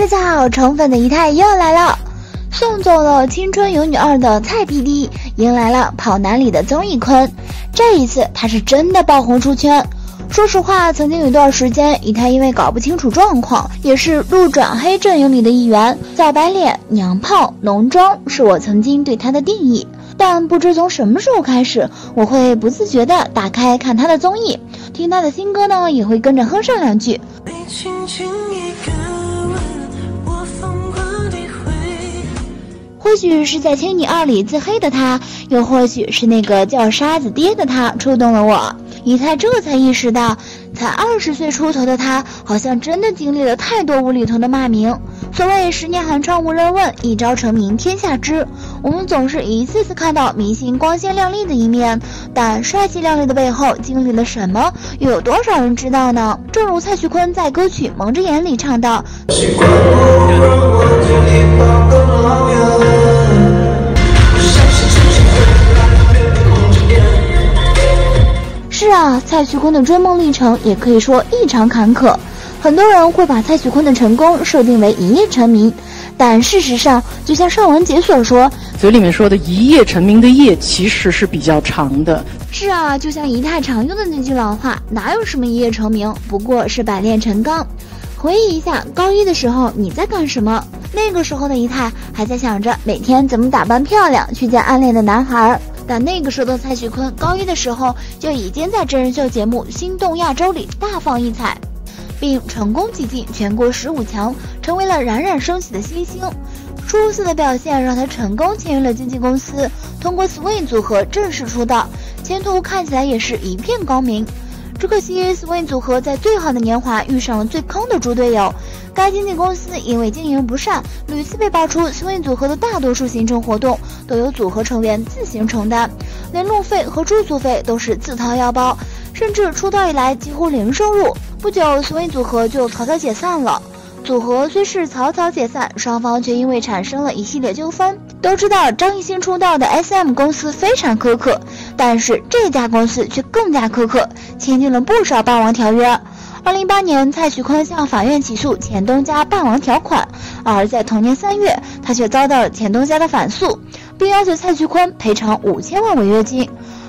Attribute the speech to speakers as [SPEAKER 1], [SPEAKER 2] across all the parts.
[SPEAKER 1] 大家好，宠粉的仪态又来了，送走了青春有女2的蔡 PD， 迎来了跑男里的曾轶坤。这一次他是真的爆红出圈。说实话，曾经有一段时间，仪态因为搞不清楚状况，也是路转黑阵营里的一员。小白脸、娘炮、浓妆是我曾经对他的定义。但不知从什么时候开始，我会不自觉地打开看他的综艺，听他的新歌呢，也会跟着哼上2句。或许是在《青你2》里自黑的他，又或许是那个叫沙子爹的他触动了我。仪态这才意识到，才20岁出头的他，好像真的经历了太多无厘头的骂名。所谓10年寒窗无人问，一朝成名天下知。我们总是一次次看到明星光鲜亮丽的一面，但帅气亮丽的背后经历了什么，又有多少人知道呢？正如蔡徐坤在歌曲《蒙着眼》里唱到，是啊，蔡徐坤的追梦历程也可以说异常坎坷。很多人会把蔡徐坤的成功设定为一夜成名，但事实上，就像尚雯婕所说，
[SPEAKER 2] 嘴里面说的一夜成名的夜其实是比较长的。
[SPEAKER 1] 是啊，就像仪态常用的那句老话，哪有什么一夜成名，不过是百炼成钢。回忆一下高1的时候你在干什么？那个时候的仪态还在想着每天怎么打扮漂亮去见暗恋的男孩，但那个时候的蔡徐坤高1的时候就已经在真人秀节目《心动亚洲》里大放异彩，并成功挤进全国15强，成为了冉冉升起的新星。出色的表现让他成功签约了经纪公司，通过 Swing 组合正式出道，前途看起来也是一片光明。只可惜 Swing 组合在最好的年华遇上了最坑的猪队友。该经纪公司因为经营不善，屡次被爆出 Swing 组合的大多数行程活动都由组合成员自行承担，连路费和住宿费都是自掏腰包，甚至出道以来几乎零收入。不久 Swing 组合就草草解散了。组合虽是草草解散，双方却因为产生了一系列纠纷。都知道张艺兴出道的 SM 公司非常苛刻，但是这家公司却更加苛刻，签订了不少霸王条约。2018年，蔡徐坤向法院起诉前东家霸王条款，而在同年3月，他却遭到了前东家的反诉，并要求蔡徐坤赔偿5000万违约金。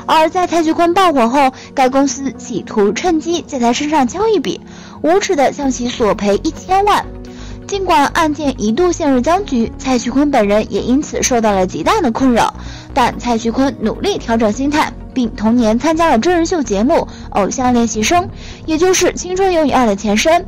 [SPEAKER 1] 而在蔡徐坤爆火后，该公司企图趁机在他身上敲一笔，无耻地向其索赔1000万。尽管案件一度陷入僵局，蔡徐坤本人也因此受到了极大的困扰，但蔡徐坤努力调整心态，并同年参加了真人秀节目《偶像练习生》，也就是《青春有你2》的前身。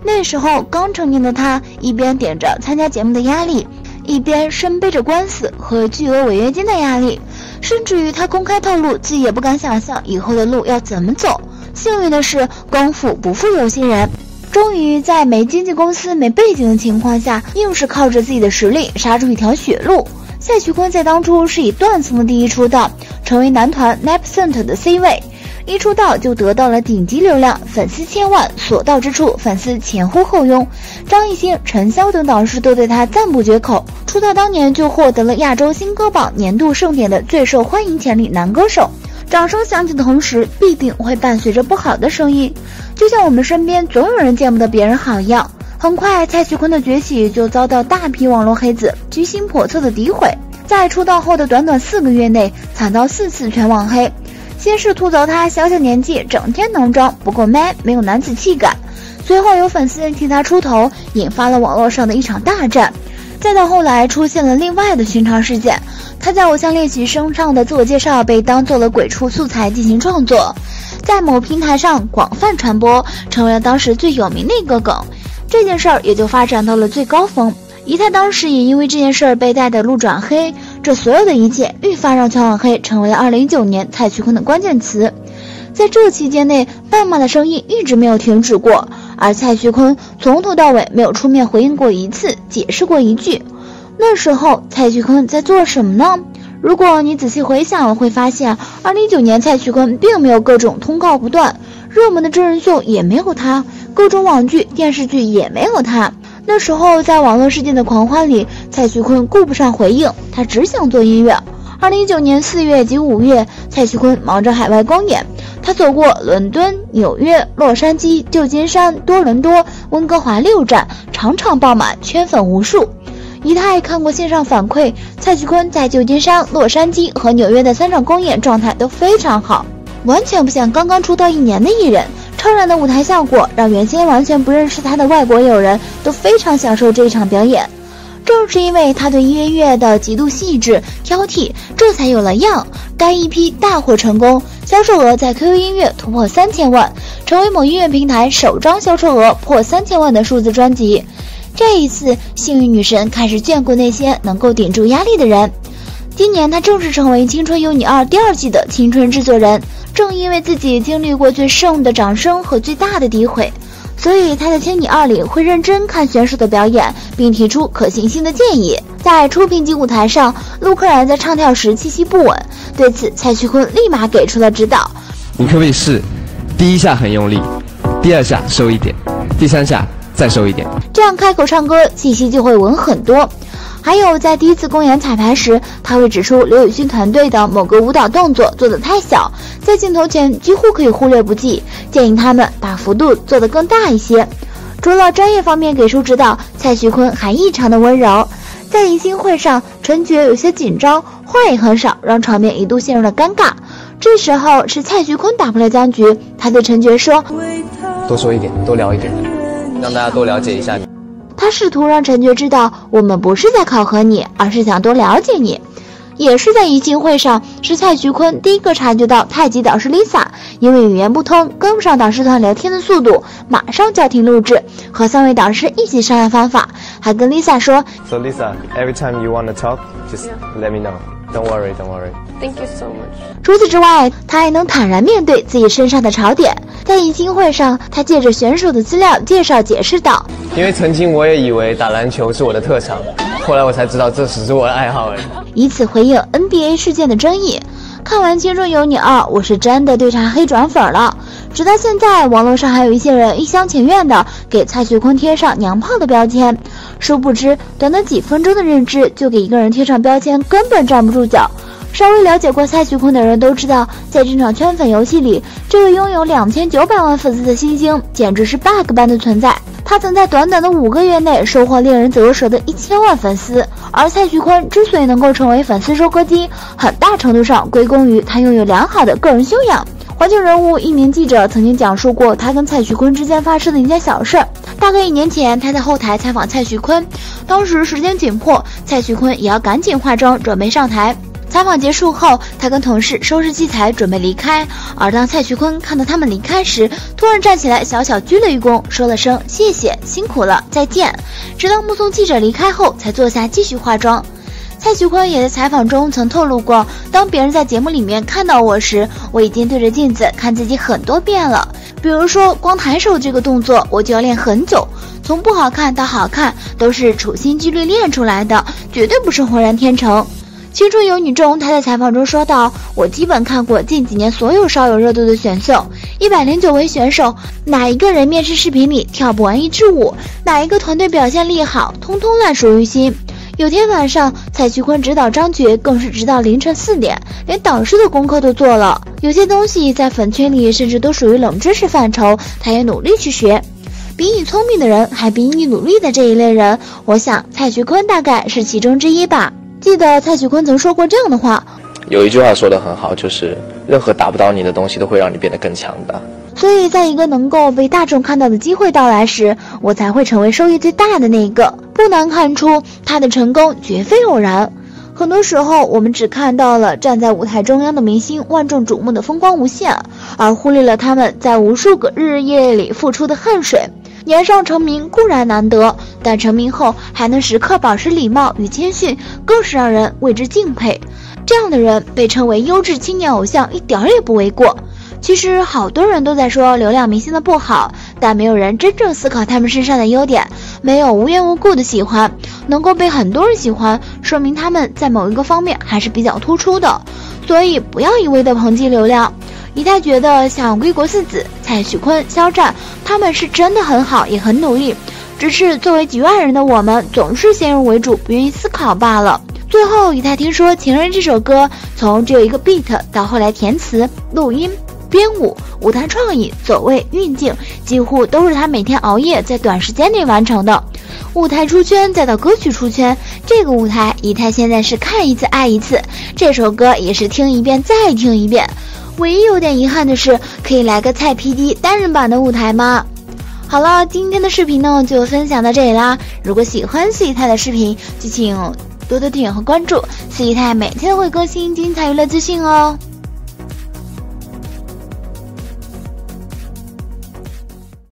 [SPEAKER 1] 那时候刚成年的他，一边顶着参加节目的压力，一边身背着官司和巨额违约金的压力，甚至于他公开透露自己也不敢想象以后的路要怎么走。幸运的是，功夫不负有心人，终于在没经纪公司没背景的情况下，硬是靠着自己的实力杀出一条血路。蔡徐坤在当初是以断层的第一出道，成为男团 Nepcent 的 C 位，一出道就得到了顶级流量，粉丝1000万，所到之处粉丝前呼后拥。张艺兴、陈潇等导师都对他赞不绝口。出道当年就获得了亚洲新歌榜年度盛典的最受欢迎潜力男歌手。掌声响起的同时，必定会伴随着不好的声音，就像我们身边总有人见不得别人好一样。很快，蔡徐坤的崛起就遭到大批网络黑子居心叵测的诋毁。在出道后的短短4个月内，惨遭4次全网黑。先是吐槽他小小年纪整天浓妆不够 man， 没有男子气概，随后有粉丝替他出头，引发了网络上的一场大战。再到后来出现了另外的寻常事件，他在偶像练习生上的自我介绍被当做了鬼畜素材进行创作，在某平台上广泛传播，成为了当时最有名的一个梗。这件事儿也就发展到了最高峰。仪态当时也因为这件事儿被带的路转黑，这所有的一切愈发让全网黑成为了2019年蔡徐坤的关键词。在这期间内，谩骂的声音一直没有停止过，而蔡徐坤从头到尾没有出面回应过一次，解释过一句。那时候蔡徐坤在做什么呢？如果你仔细回想，会发现2019年蔡徐坤并没有各种通告不断，热门的真人秀也没有他，各种网剧电视剧也没有他。那时候在网络世界的狂欢里，蔡徐坤顾不上回应，他只想做音乐。2019年4月及5月，蔡徐坤忙着海外公演，他走过伦敦、纽约、洛杉矶、旧金山、多伦多、温哥华6站，场场爆满，圈粉无数。仪态看过线上反馈，蔡徐坤在旧金山、洛杉矶和纽约的3场公演状态都非常好，完全不像刚刚出道1年的艺人。超然的舞台效果让原先完全不认识他的外国友人都非常享受这一场表演。正是因为他对音乐的极度细致挑剔，这才有了样。该EP大获成功，销售额在 QQ 音乐突破3000万，成为某音乐平台首张销售额破3000万的数字专辑。这一次，幸运女神开始眷顾那些能够顶住压力的人。今年她正式成为《青春有你2》第2季的青春制作人，正因为自己经历过最盛的掌声和最大的诋毁，所以他在《青你2》里会认真看选手的表演，并提出可行性的建议。在初评级舞台上，陆柯燃在唱跳时气息不稳，对此蔡徐坤立马给出了指导。
[SPEAKER 3] 你可不可以试第1下很用力，第2下收一点，第3下再收一点，
[SPEAKER 1] 这样开口唱歌气息就会稳很多。还有在第1次公演彩排时，他会指出刘雨昕团队的某个舞蹈动作做得太小，在镜头前几乎可以忽略不计，建议他们把幅度做得更大一些。除了专业方面给出指导，蔡徐坤还异常的温柔。在迎新会上，陈觉有些紧张，话也很少，让场面一度陷入了尴尬。这时候是蔡徐坤打破了僵局，他对陈觉说：
[SPEAKER 3] 多说一点，多聊一点，让大家多了解一下你。
[SPEAKER 1] 他试图让陈觉知道，我们不是在考核你，而是想多了解你。也是在迎新会上，是蔡徐坤第一个察觉到太极导师 Lisa 因为语言不通跟不上导师团聊天的速度，马上叫停录制，和3位导师一起商量方法，还跟 Lisa 说
[SPEAKER 4] So Lisa, every time you want to talk, just let me know. Don't worry, don't worry.
[SPEAKER 5] Thank you so much.
[SPEAKER 1] 除此之外，他还能坦然面对自己身上的槽点。在迎新会上，他借着选手的资料介绍解释道：
[SPEAKER 3] 因为曾经我也以为打篮球是我的特长，后来我才知道这只是我的爱好而已。
[SPEAKER 1] 以此回应 NBA 事件的争议。看完《青春有你2》，我是真的对他黑转粉了。直到现在，网络上还有一些人一厢情愿的给蔡徐坤贴上娘炮的标签，殊不知短短几分钟的认知就给一个人贴上标签，根本站不住脚。稍微了解过蔡徐坤的人都知道，在这场圈粉游戏里，这位拥有2900万粉丝的新星简直是 bug 般的存在。他曾在短短的5个月内收获令人啧舌的1000万粉丝，而蔡徐坤之所以能够成为粉丝收割机，很大程度上归功于他拥有良好的个人修养。环球人物一名记者曾经讲述过他跟蔡徐坤之间发生的一件小事。大概1年前，他在后台采访蔡徐坤，当时时间紧迫，蔡徐坤也要赶紧化妆准备上台。采访结束后，他跟同事收拾器材准备离开，而当蔡徐坤看到他们离开时，突然站起来小小鞠了一躬，说了声谢谢，辛苦了，再见，直到目送记者离开后才坐下继续化妆。蔡徐坤也在采访中曾透露过，当别人在节目里面看到我时，我已经对着镜子看自己很多遍了，比如说光抬手这个动作我就要练很久，从不好看到好看都是处心积虑练出来的，绝对不是浑然天成。青春有你中，他在采访中说道：我基本看过近几年所有稍有热度的选秀，109位选手，哪一个人面试视频里跳不完1支舞，哪一个团队表现力好，通通烂熟于心。有天晚上，蔡徐坤指导张觉更是直到凌晨4点，连导师的功课都做了。有些东西在粉圈里甚至都属于冷知识范畴，他也努力去学。比你聪明的人还比你努力的这一类人，我想蔡徐坤大概是其中之一吧。记得蔡徐坤曾说过这样的话，
[SPEAKER 3] 有一句话说得很好，就是任何打不倒你的东西都会让你变得更强大。
[SPEAKER 1] 所以在一个能够被大众看到的机会到来时，我才会成为收益最大的那个。不难看出，他的成功绝非偶然。很多时候我们只看到了站在舞台中央的明星万众瞩目的风光无限，而忽略了他们在无数个日日夜夜里付出的汗水。年少成名固然难得，但成名后还能时刻保持礼貌与谦逊，更是让人为之敬佩。这样的人被称为优质青年偶像，一点也不为过。其实好多人都在说流量明星的不好，但没有人真正思考他们身上的优点，没有无缘无故的喜欢，能够被很多人喜欢，说明他们在某一个方面还是比较突出的。所以不要一味的抨击流量。一太觉得像归国四子、蔡徐坤、肖战，他们是真的很好，也很努力，只是作为局外人的我们总是先入为主，不愿意思考罢了。最后一太听说《情人》这首歌从只有一个 beat 到后来填词、录音、编舞、舞台创意、走位、运镜，几乎都是他每天熬夜在短时间内完成的。舞台出圈再到歌曲出圈，这个舞台仪态现在是看一次爱一次，这首歌也是听一遍再听一遍。唯一有点遗憾的是，可以来个蔡 PD 单人版的舞台吗？好了，今天的视频呢就分享到这里啦。如果喜欢四姨太的视频，就请多多订阅和关注，四姨太每天都会更新精彩娱乐资讯哦。